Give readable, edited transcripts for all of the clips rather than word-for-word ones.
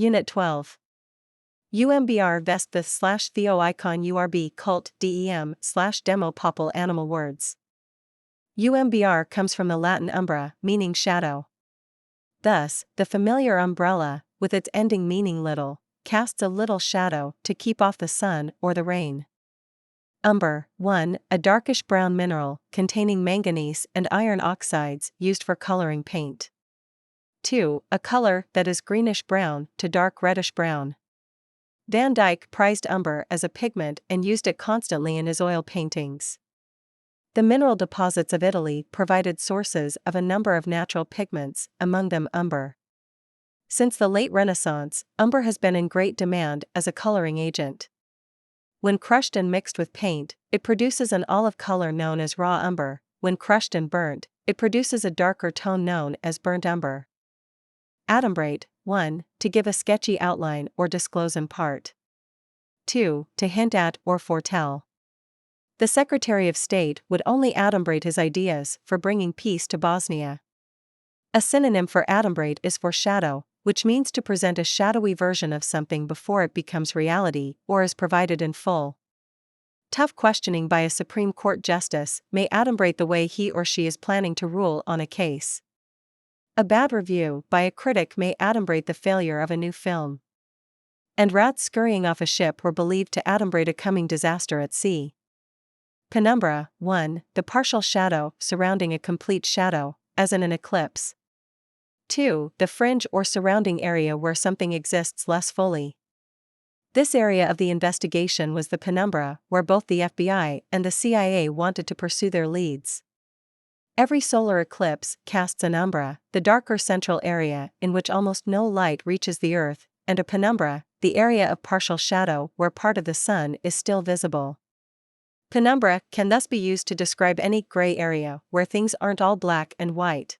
Unit 12. UMBR Vestvith / Theo icon URB cult DEM / demo popul animal words. UMBR comes from the Latin umbra, meaning shadow. Thus, the familiar umbrella, with its ending meaning little, casts a little shadow to keep off the sun or the rain. Umber, 1. A darkish brown mineral, containing manganese and iron oxides used for coloring paint. 2. A color that is greenish-brown to dark reddish-brown. Van Dyck prized umber as a pigment and used it constantly in his oil paintings. The mineral deposits of Italy provided sources of a number of natural pigments, among them umber. Since the late Renaissance, umber has been in great demand as a coloring agent. When crushed and mixed with paint, it produces an olive color known as raw umber. When crushed and burnt, it produces a darker tone known as burnt umber. Adumbrate, 1. To give a sketchy outline or disclose in part. 2. To hint at or foretell. The Secretary of State would only adumbrate his ideas for bringing peace to Bosnia. A synonym for adumbrate is foreshadow, which means to present a shadowy version of something before it becomes reality or is provided in full. Tough questioning by a Supreme Court justice may adumbrate the way he or she is planning to rule on a case. A bad review by a critic may adumbrate the failure of a new film. And rats scurrying off a ship were believed to adumbrate a coming disaster at sea. Penumbra, 1. The partial shadow surrounding a complete shadow, as in an eclipse. 2. The fringe or surrounding area where something exists less fully. This area of the investigation was the penumbra, where both the FBI and the CIA wanted to pursue their leads. Every solar eclipse casts an umbra, the darker central area in which almost no light reaches the Earth, and a penumbra, the area of partial shadow where part of the sun is still visible. Penumbra can thus be used to describe any gray area where things aren't all black and white.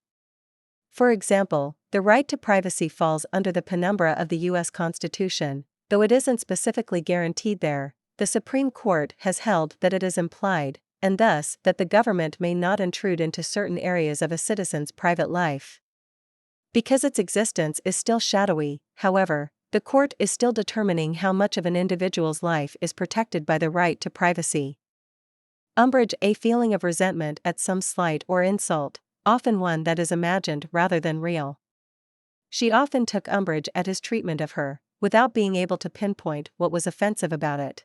For example, the right to privacy falls under the penumbra of the U.S. Constitution, though it isn't specifically guaranteed there. The Supreme Court has held that it is implied, and thus that the government may not intrude into certain areas of a citizen's private life. Because its existence is still shadowy, however, the court is still determining how much of an individual's life is protected by the right to privacy. Umbrage, a feeling of resentment at some slight or insult, often one that is imagined rather than real. She often took umbrage at his treatment of her, without being able to pinpoint what was offensive about it.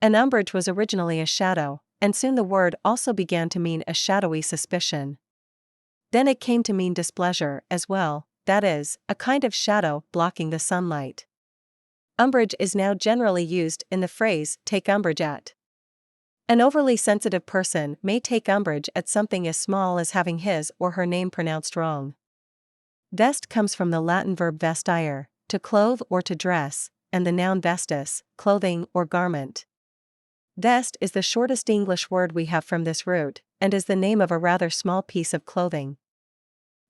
An umbrage was originally a shadow, and soon the word also began to mean a shadowy suspicion. Then it came to mean displeasure as well, that is, a kind of shadow blocking the sunlight. Umbrage is now generally used in the phrase, take umbrage at. An overly sensitive person may take umbrage at something as small as having his or her name pronounced wrong. Vest comes from the Latin verb vestire, to clothe or to dress, and the noun vestus, clothing or garment. Vest is the shortest English word we have from this root, and is the name of a rather small piece of clothing.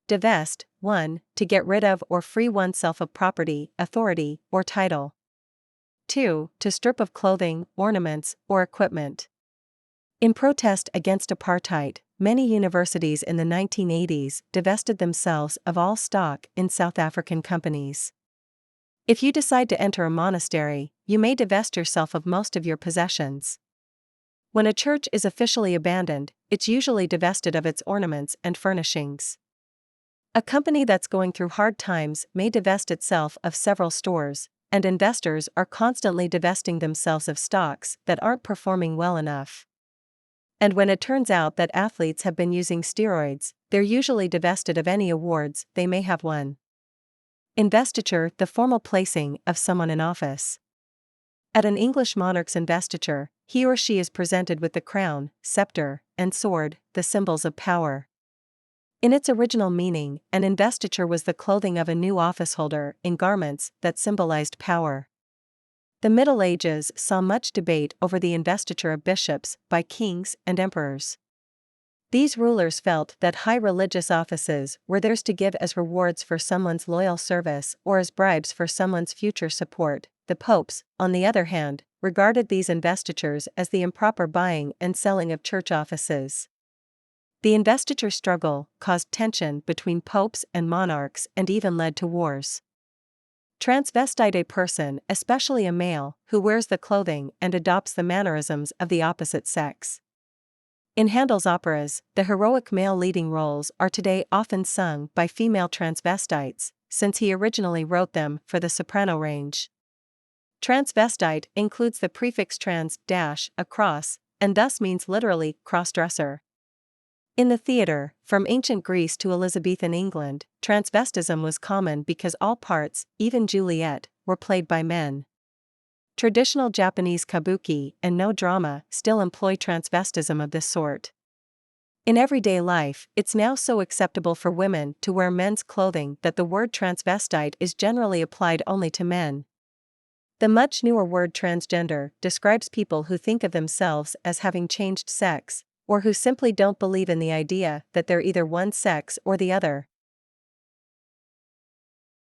Divest, 1. To get rid of or free oneself of property, authority, or title. 2. To strip of clothing, ornaments, or equipment. In protest against apartheid, many universities in the 1980s divested themselves of all stock in South African companies. If you decide to enter a monastery, you may divest yourself of most of your possessions. When a church is officially abandoned, it's usually divested of its ornaments and furnishings. A company that's going through hard times may divest itself of several stores, and investors are constantly divesting themselves of stocks that aren't performing well enough. And when it turns out that athletes have been using steroids, they're usually divested of any awards they may have won. Investiture, the formal placing of someone in office. At an English monarch's investiture, he or she is presented with the crown, scepter, and sword, the symbols of power. In its original meaning, an investiture was the clothing of a new officeholder in garments that symbolized power. The Middle Ages saw much debate over the investiture of bishops by kings and emperors. These rulers felt that high religious offices were theirs to give as rewards for someone's loyal service or as bribes for someone's future support. The popes, on the other hand, regarded these investitures as the improper buying and selling of church offices. The investiture struggle caused tension between popes and monarchs and even led to wars. Transvestite: a person, especially a male, who wears the clothing and adopts the mannerisms of the opposite sex. In Handel's operas, the heroic male leading roles are today often sung by female transvestites, since he originally wrote them for the soprano range. Transvestite includes the prefix trans across, and thus means literally crossdresser. In the theater, from ancient Greece to Elizabethan England, transvestism was common because all parts, even Juliet, were played by men. Traditional Japanese kabuki and no drama still employ transvestism of this sort. In everyday life, it's now so acceptable for women to wear men's clothing that the word transvestite is generally applied only to men. The much newer word transgender describes people who think of themselves as having changed sex, or who simply don't believe in the idea that they're either one sex or the other.